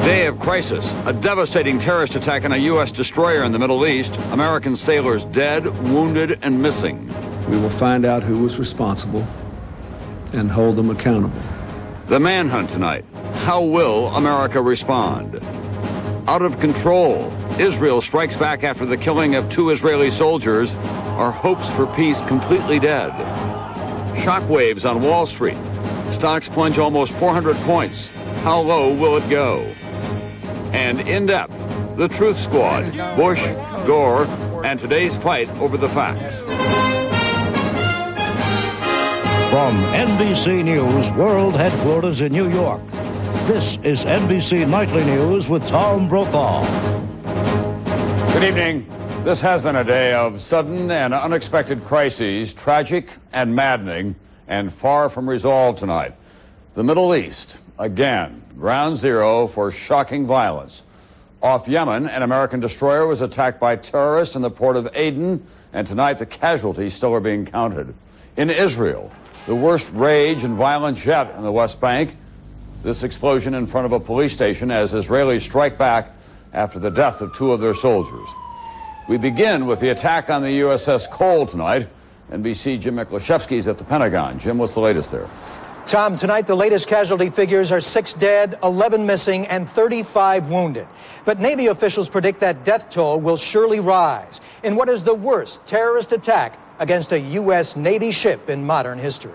Day of crisis, a devastating terrorist attack on a U.S. destroyer in the Middle East. American sailors dead, wounded, and missing. We will find out who was responsible and hold them accountable. The manhunt tonight. How will America respond? Out of control. Israel strikes back after the killing of 2 Israeli soldiers. Our hopes for peace completely dead. Shockwaves on Wall Street. Stocks plunge almost 400 points. How low will it go? And in depth, the Truth Squad, Bush, Gore, and today's fight over the facts. From NBC News World Headquarters in New York, this is NBC Nightly News with Tom Brokaw. Good evening. This has been a day of sudden and unexpected crises, tragic and maddening, and far from resolved tonight. The Middle East, again, ground zero for shocking violence. Off Yemen, an American destroyer was attacked by terrorists in the port of Aden, and tonight the casualties still are being counted. In Israel, the worst rage and violence yet in the West Bank. This explosion in front of a police station as Israelis strike back after the death of 2 of their soldiers. We begin with the attack on the USS Cole tonight. NBC Jim Miklashevsky is at the Pentagon. Jim, what's the latest there? Tom, tonight the latest casualty figures are 6 dead, 11 missing, and 35 wounded. But Navy officials predict that death toll will surely rise in what is the worst terrorist attack against a U.S. Navy ship in modern history.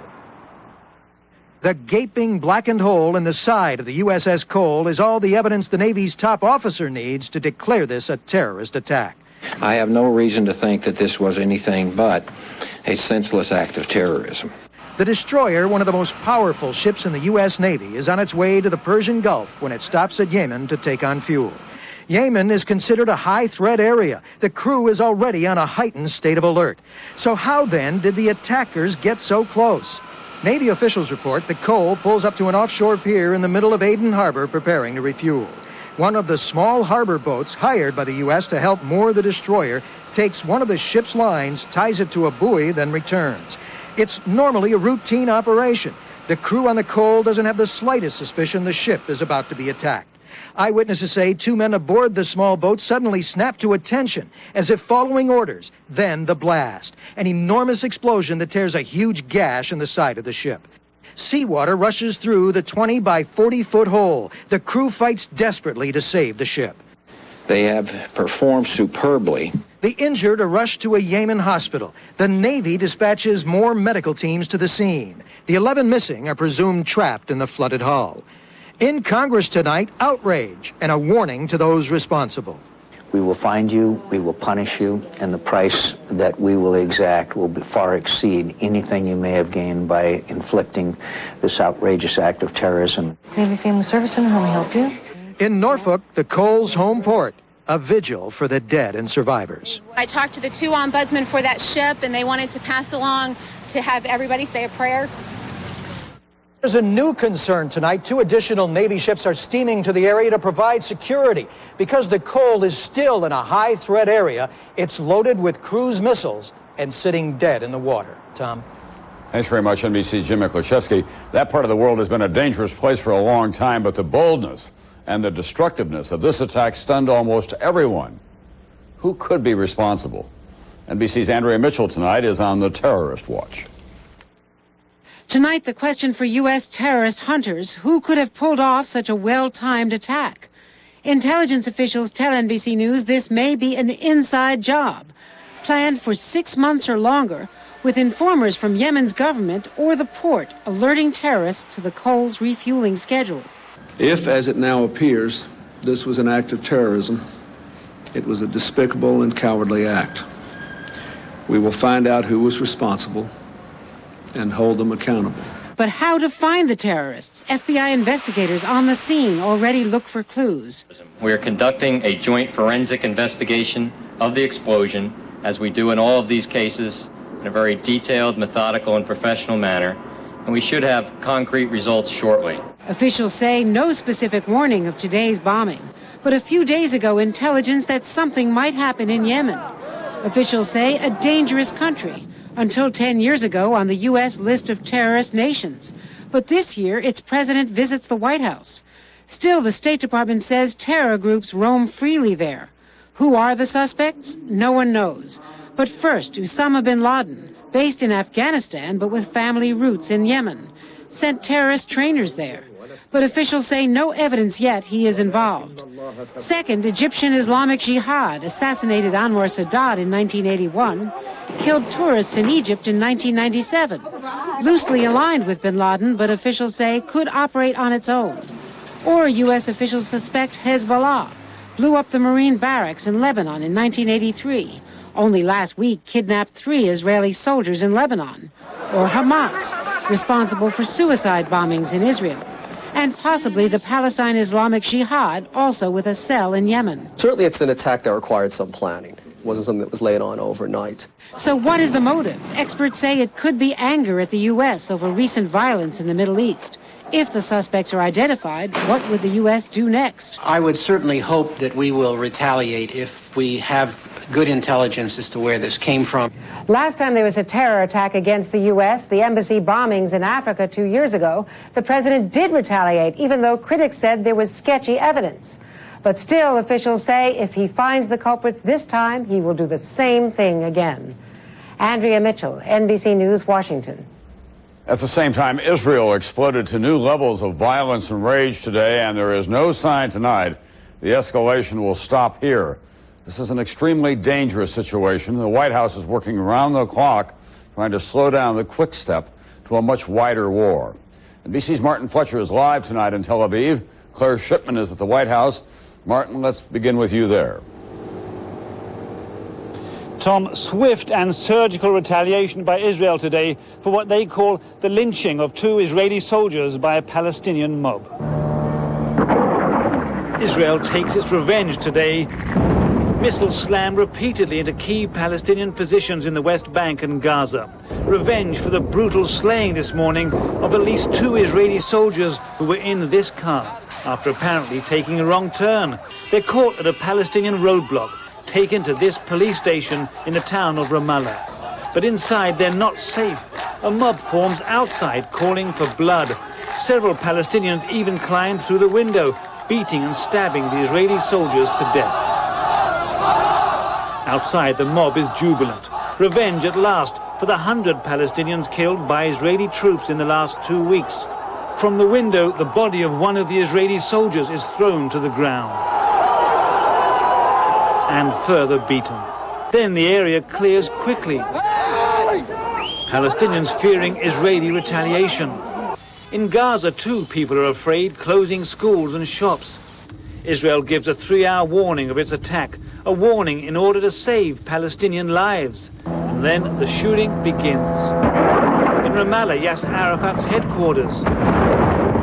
The gaping blackened hole in the side of the USS Cole is all the evidence the Navy's top officer needs to declare this a terrorist attack. I have no reason to think that this was anything but a senseless act of terrorism. The destroyer, one of the most powerful ships in the U.S. Navy, is on its way to the Persian Gulf when it stops at Yemen to take on fuel. Yemen is considered a high-threat area. The crew is already on a heightened state of alert. So how, then, did the attackers get so close? Navy officials report the Cole pulls up to an offshore pier in the middle of Aden Harbor preparing to refuel. One of the small harbor boats hired by the U.S. to help moor the destroyer takes one of the ship's lines, ties it to a buoy, then returns. It's normally a routine operation. The crew on the Cole doesn't have the slightest suspicion the ship is about to be attacked. Eyewitnesses say 2 men aboard the small boat suddenly snapped to attention, as if following orders. Then the blast, an enormous explosion that tears a huge gash in the side of the ship. Seawater rushes through the 20 by 40-foot hole. The crew fights desperately to save the ship. They have performed superbly. The injured are rushed to a Yemen hospital. The Navy dispatches more medical teams to the scene. The 11 missing are presumed trapped in the flooded hull. In Congress tonight, outrage and a warning to those responsible. We will find you, we will punish you, and the price that we will exact will far exceed anything you may have gained by inflicting this outrageous act of terrorism. Navy Family Service Center, how may I help you? In Norfolk, the Cole's home port, a vigil for the dead and survivors. I talked to the 2 ombudsmen for that ship, and they wanted to pass along to have everybody say a prayer. There's a new concern tonight. 2 additional Navy ships are steaming to the area to provide security. Because the Cole is still in a high-threat area, it's loaded with cruise missiles and sitting dead in the water. Tom? Thanks very much, NBC Jim Miklashevsky. That part of the world has been a dangerous place for a long time, but the boldness and the destructiveness of this attack stunned almost everyone. Who could be responsible? NBC's Andrea Mitchell tonight is on the terrorist watch. Tonight, the question for U.S. terrorist hunters, who could have pulled off such a well-timed attack? Intelligence officials tell NBC News this may be an inside job, planned for 6 months or longer, with informers from Yemen's government or the port alerting terrorists to the Cole's refueling schedule. If, as it now appears, this was an act of terrorism, it was a despicable and cowardly act. We will find out who was responsible and hold them accountable. But how to find the terrorists? FBI investigators on the scene already look for clues. We are conducting a joint forensic investigation of the explosion, as we do in all of these cases, in a very detailed, methodical, and professional manner, and we should have concrete results shortly. Officials say no specific warning of today's bombing, but a few days ago, intelligence that something might happen in Yemen. Officials say a dangerous country, until 10 years ago on the U.S. list of terrorist nations. But this year, its president visits the White House. Still, the State Department says terror groups roam freely there. Who are the suspects? No one knows. But first, Osama bin Laden, based in Afghanistan but with family roots in Yemen, sent terrorist trainers there. But officials say no evidence yet he is involved. Second, Egyptian Islamic Jihad assassinated Anwar Sadat in 1981, killed tourists in Egypt in 1997. Loosely aligned with bin Laden, but officials say could operate on its own. Or U.S. officials suspect Hezbollah blew up the Marine barracks in Lebanon in 1983. Only last week kidnapped 3 Israeli soldiers in Lebanon. Or Hamas, responsible for suicide bombings in Israel. And possibly the Palestine Islamic Jihad, also with a cell in Yemen. Certainly it's an attack that required some planning. It wasn't something that was laid on overnight. So what is the motive? Experts say it could be anger at the U.S. over recent violence in the Middle East. If the suspects are identified, what would the U.S. do next? I would certainly hope that we will retaliate if we have good intelligence as to where this came from. Last time there was a terror attack against the U.S., the embassy bombings in Africa 2 years ago, the president did retaliate, even though critics said there was sketchy evidence. But still, officials say if he finds the culprits this time, he will do the same thing again. Andrea Mitchell, NBC News, Washington. At the same time, Israel exploded to new levels of violence and rage today, and there is no sign tonight the escalation will stop here. This is an extremely dangerous situation. The White House is working around the clock trying to slow down the quick step to a much wider war. NBC's Martin Fletcher is live tonight in Tel Aviv. Claire Shipman is at the White House. Martin, let's begin with you there. Tom, swift and surgical retaliation by Israel today for what they call the lynching of 2 Israeli soldiers by a Palestinian mob. Israel takes its revenge today. Missiles slammed repeatedly into key Palestinian positions in the West Bank and Gaza. Revenge for the brutal slaying this morning of at least 2 Israeli soldiers who were in this car after apparently taking a wrong turn. They're caught at a Palestinian roadblock, taken to this police station in the town of Ramallah. But inside they're not safe. A mob forms outside calling for blood. Several Palestinians even climbed through the window, beating and stabbing the Israeli soldiers to death. Outside, the mob is jubilant. Revenge at last for the 100 Palestinians killed by Israeli troops in the last 2 weeks. From the window, the body of one of the Israeli soldiers is thrown to the ground and further beaten. Then the area clears quickly. Palestinians fearing Israeli retaliation. In Gaza, too, people are afraid, closing schools and shops. Israel gives a 3-hour warning of its attack, a warning in order to save Palestinian lives. And then the shooting begins. In Ramallah, Yasser Arafat's headquarters,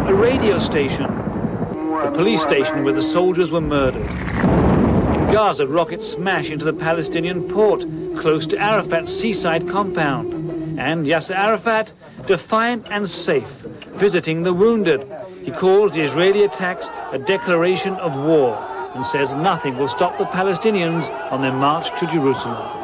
a radio station, the police station where the soldiers were murdered. In Gaza, rockets smash into the Palestinian port, close to Arafat's seaside compound. And Yasser Arafat, defiant and safe, visiting the wounded. He calls the Israeli attacks a declaration of war and says nothing will stop the Palestinians on their march to Jerusalem.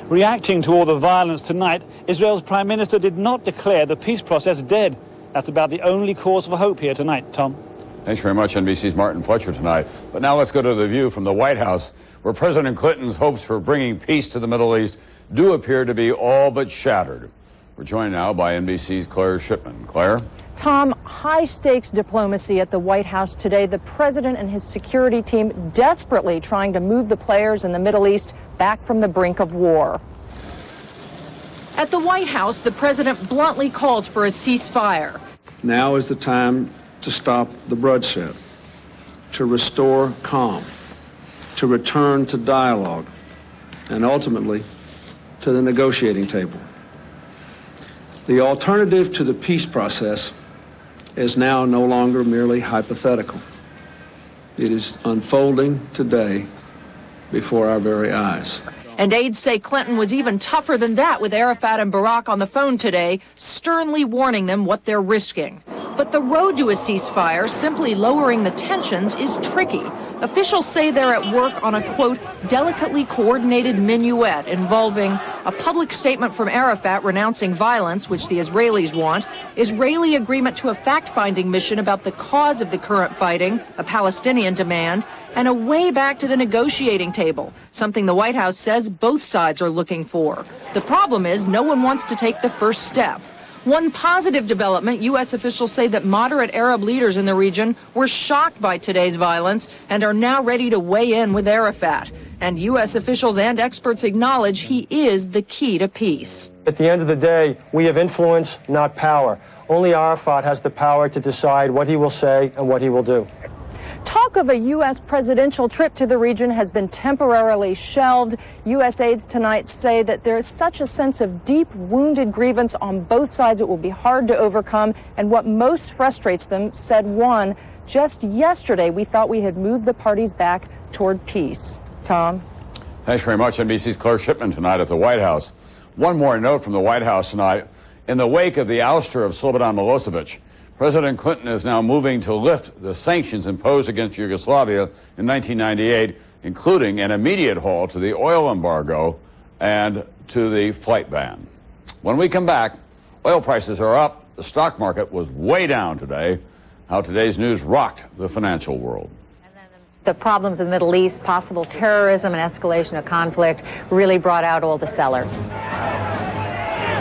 Reacting to all the violence tonight, Israel's Prime Minister did not declare the peace process dead. That's about the only cause for hope here tonight, Tom. Thanks very much, NBC's Martin Fletcher tonight. But now let's go to the view from the White House, where President Clinton's hopes for bringing peace to the Middle East do appear to be all but shattered. We're joined now by NBC's Claire Shipman. Claire? Tom, high-stakes diplomacy at the White House today. The president and his security team desperately trying to move the players in the Middle East back from the brink of war. At the White House, the president bluntly calls for a ceasefire. Now is the time to stop the bloodshed, to restore calm, to return to dialogue, and ultimately to the negotiating table. The alternative to the peace process is now no longer merely hypothetical. It is unfolding today before our very eyes. And aides say Clinton was even tougher than that with Arafat and Barack on the phone today, sternly warning them what they're risking. But the road to a ceasefire, simply lowering the tensions, is tricky. Officials say they're at work on a, quote, delicately coordinated minuet involving a public statement from Arafat renouncing violence, which the Israelis want, Israeli agreement to a fact-finding mission about the cause of the current fighting, a Palestinian demand, and a way back to the negotiating table, something the White House says both sides are looking for. The problem is no one wants to take the first step. One positive development, U.S. officials say that moderate Arab leaders in the region were shocked by today's violence and are now ready to weigh in with Arafat. And U.S. officials and experts acknowledge he is the key to peace. At the end of the day, we have influence, not power. Only Arafat has the power to decide what he will say and what he will do. Talk of a U.S. presidential trip to the region has been temporarily shelved. U.S. aides tonight say that there is such a sense of deep wounded grievance on both sides it will be hard to overcome. And what most frustrates them, said one, just yesterday we thought we had moved the parties back toward peace. Tom? Thanks very much. NBC's Claire Shipman tonight at the White House. One more note from the White House tonight. In the wake of the ouster of Slobodan Milosevic, President Clinton is now moving to lift the sanctions imposed against Yugoslavia in 1998, including an immediate halt to the oil embargo and to the flight ban. When we come back, oil prices are up. The stock market was way down today. How today's news rocked the financial world. The problems in the Middle East, possible terrorism and escalation of conflict really brought out all the sellers.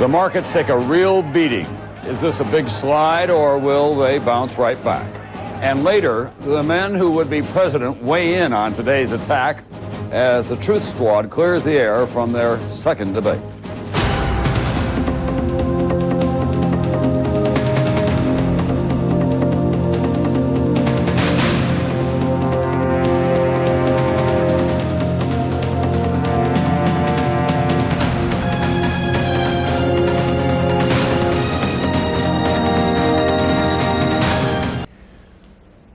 The markets take a real beating. Is this a big slide, or will they bounce right back? And later, the men who would be president weigh in on today's attack as the Truth Squad clears the air from their second debate.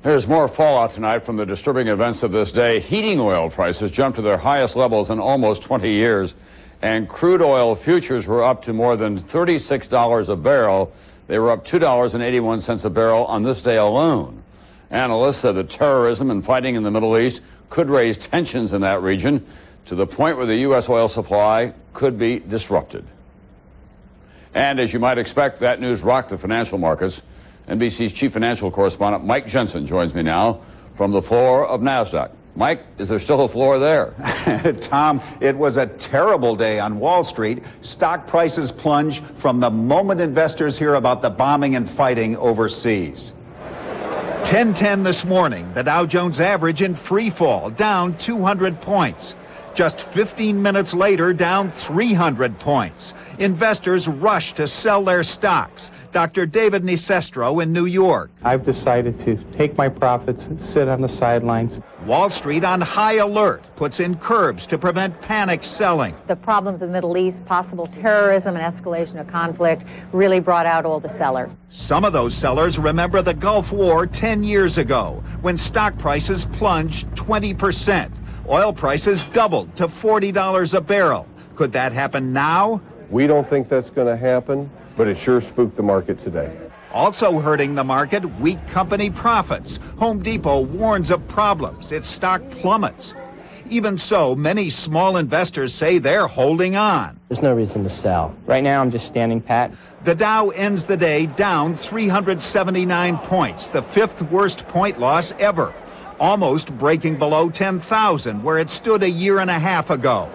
There's more fallout tonight from the disturbing events of this day. Heating oil prices jumped to their highest levels in almost 20 years, and crude oil futures were up to more than $36 a barrel. They were up $2.81 a barrel on this day alone. Analysts said that terrorism and fighting in the Middle East could raise tensions in that region to the point where the U.S. oil supply could be disrupted. And as you might expect, that news rocked the financial markets. NBC's chief financial correspondent Mike Jensen joins me now from the floor of NASDAQ. Mike, is there still a floor there? Tom, it was a terrible day on Wall Street. Stock prices plunge from the moment investors hear about the bombing and fighting overseas. 10:10 this morning, the Dow Jones average in free fall, down 200 points. Just 15 minutes later, down 300 points. Investors rush to sell their stocks. Dr. David Nicestro in New York. I've decided to take my profits, sit on the sidelines. Wall Street on high alert, puts in curbs to prevent panic selling. The problems in the Middle East, possible terrorism and escalation of conflict really brought out all the sellers. Some of those sellers remember the Gulf War 10 years ago, when stock prices plunged 20%. Oil prices doubled to $40 a barrel. Could that happen now? We don't think that's going to happen, but it sure spooked the market today. Also hurting the market, weak company profits. Home Depot warns of problems. Its stock plummets. Even so, many small investors say they're holding on. There's no reason to sell. Right now, I'm just standing pat. The Dow ends the day down 379 points, the fifth worst point loss ever. Almost breaking below 10,000, where it stood a year and a half ago.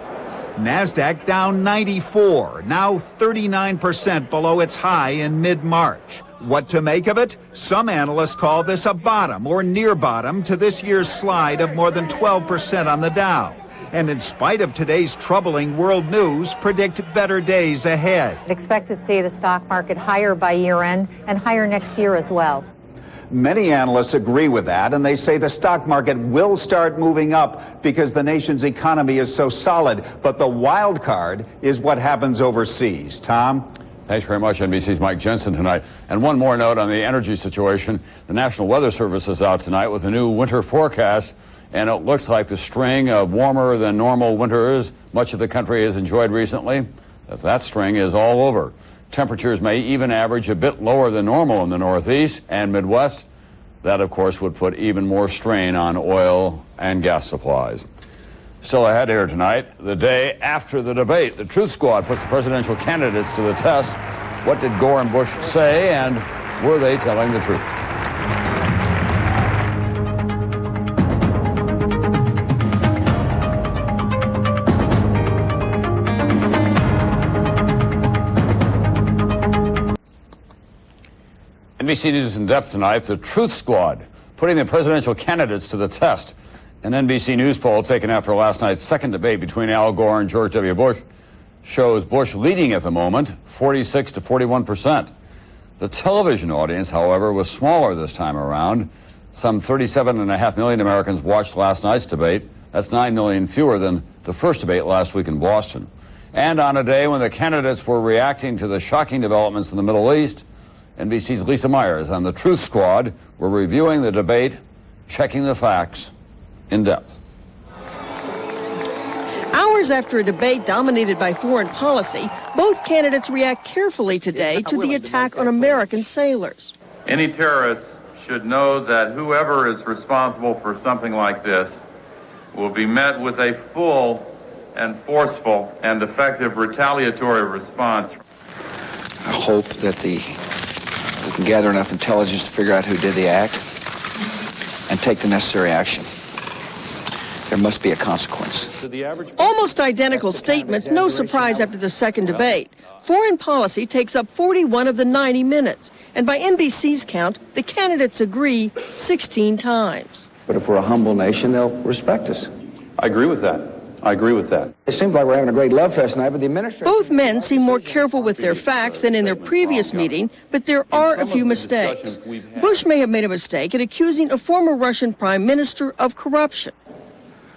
NASDAQ down 94, now 39% below its high in mid-March. What to make of it? Some analysts call this a bottom or near bottom to this year's slide of more than 12% on the Dow. And in spite of today's troubling world news, predict better days ahead. Expect to see the stock market higher by year-end and higher next year as well. Many analysts agree with that, and they say the stock market will start moving up because the nation's economy is so solid. But the wild card is what happens overseas. Tom? Thanks very much, NBC's Mike Jensen tonight. And one more note on the energy situation. The National Weather Service is out tonight with a new winter forecast, and it looks like the string of warmer than normal winters much of the country has enjoyed recently, that string is all over. Temperatures may even average a bit lower than normal in the Northeast and Midwest. That, of course, would put even more strain on oil and gas supplies. Still ahead here tonight, the day after the debate, the Truth Squad puts the presidential candidates to the test. What did Gore and Bush say, and were they telling the truth? NBC News in depth tonight, the Truth Squad putting the presidential candidates to the test. An NBC News poll taken after last night's second debate between Al Gore and George W. Bush shows Bush leading at the moment, 46 to 41%. The television audience, however, was smaller this time around. Some 37.5 million Americans watched last night's debate. That's 9 million fewer than the first debate last week in Boston. And on a day when the candidates were reacting to the shocking developments in the Middle East, NBC's Lisa Myers and the Truth Squad were reviewing the debate, checking the facts in depth. Hours after a debate dominated by foreign policy, both candidates react carefully today to the attack on American sailors. Any terrorist should know that whoever is responsible for something like this will be met with a full and forceful and effective retaliatory response. I hope that we can gather enough intelligence to figure out who did the act and take the necessary action. There must be a consequence. Almost identical statements, no surprise after the second debate. Foreign policy takes up 41 of the 90 minutes, and by NBC's count, the candidates agree 16 times. But if we're a humble nation, they'll respect us. I agree with that. It seems like we're having a great love fest tonight, but the administration... Both men seem more careful with their facts than in their previous meeting, but there are a few mistakes. Bush may have made a mistake in accusing a former Russian prime minister of corruption.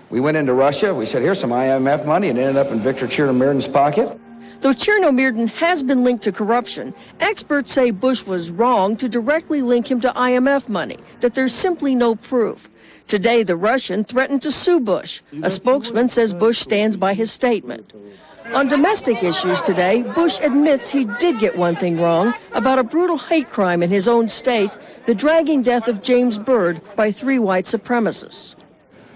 We went into Russia, we said, here's some IMF money, and it ended up in Victor Chernomyrdin's pocket. Though Chernomyrdin has been linked to corruption, experts say Bush was wrong to directly link him to IMF money, that there's simply no proof. Today, the Russian threatened to sue Bush. A spokesman says Bush stands by his statement. On domestic issues today, Bush admits he did get one thing wrong about a brutal hate crime in his own state, the dragging death of James Byrd by 3 white supremacists.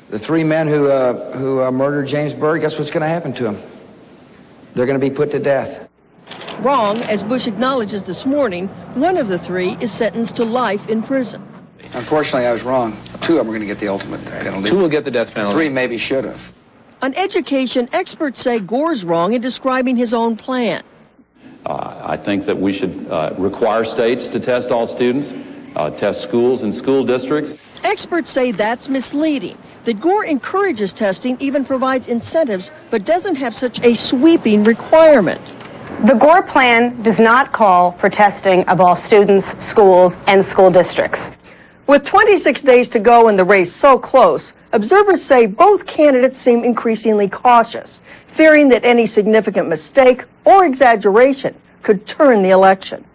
The 3 men who murdered James Byrd, guess what's going to happen to them? They're going to be put to death. Wrong, as Bush acknowledges this morning, one of the 3 is sentenced to life in prison. Unfortunately, I was wrong. 2 of them are going to get the ultimate penalty. 2 will get the death penalty. 3 maybe should have. On education, experts say Gore's wrong in describing his own plan. I think that we should require states to test all students, test schools and school districts. Experts say that's misleading, that Gore encourages testing, even provides incentives, but doesn't have such a sweeping requirement. The Gore plan does not call for testing of all students, schools, and school districts. With 26 days to go and the race so close, observers say both candidates seem increasingly cautious, fearing that any significant mistake or exaggeration could turn the election.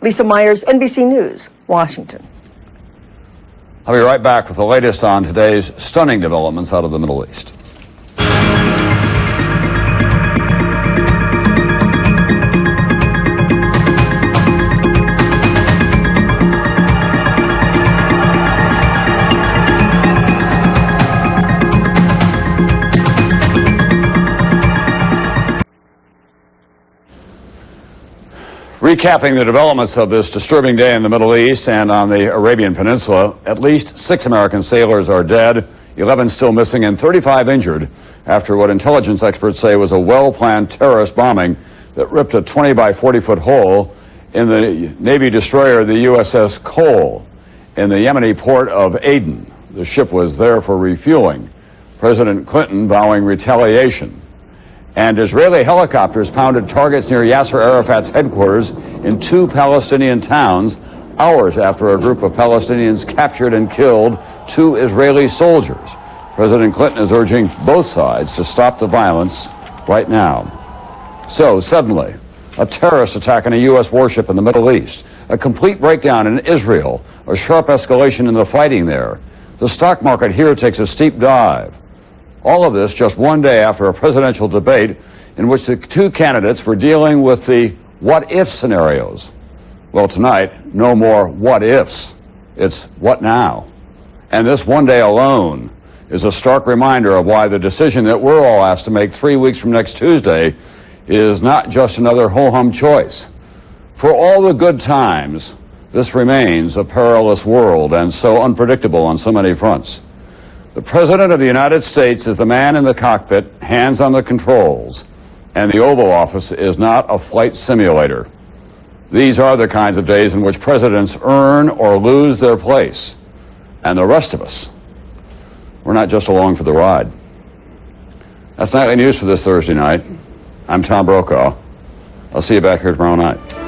Lisa Myers, NBC News, Washington. I'll be right back with the latest on today's stunning developments out of the Middle East. Recapping the developments of this disturbing day in the Middle East and on the Arabian Peninsula, at least 6 American sailors are dead, 11 still missing, and 35 injured after what intelligence experts say was a well-planned terrorist bombing that ripped a 20 by 40-foot hole in the Navy destroyer, the USS Cole, in the Yemeni port of Aden. The ship was there for refueling. President Clinton vowing retaliation. And Israeli helicopters pounded targets near Yasser Arafat's headquarters in 2 Palestinian towns hours after a group of Palestinians captured and killed 2 Israeli soldiers. President Clinton is urging both sides to stop the violence right now. So, suddenly, a terrorist attack on a U.S. warship in the Middle East, a complete breakdown in Israel, a sharp escalation in the fighting there. The stock market here takes a steep dive. All of this just one day after a presidential debate in which the 2 candidates were dealing with the what-if scenarios. Well, tonight, no more what-ifs. It's what now? And this one day alone is a stark reminder of why the decision that we're all asked to make 3 weeks from next Tuesday is not just another ho-hum choice. For all the good times, this remains a perilous world and so unpredictable on so many fronts. The President of the United States is the man in the cockpit, hands on the controls, and the Oval Office is not a flight simulator. These are the kinds of days in which presidents earn or lose their place. And the rest of us, we're not just along for the ride. That's Nightly News for this Thursday night. I'm Tom Brokaw. I'll see you back here tomorrow night.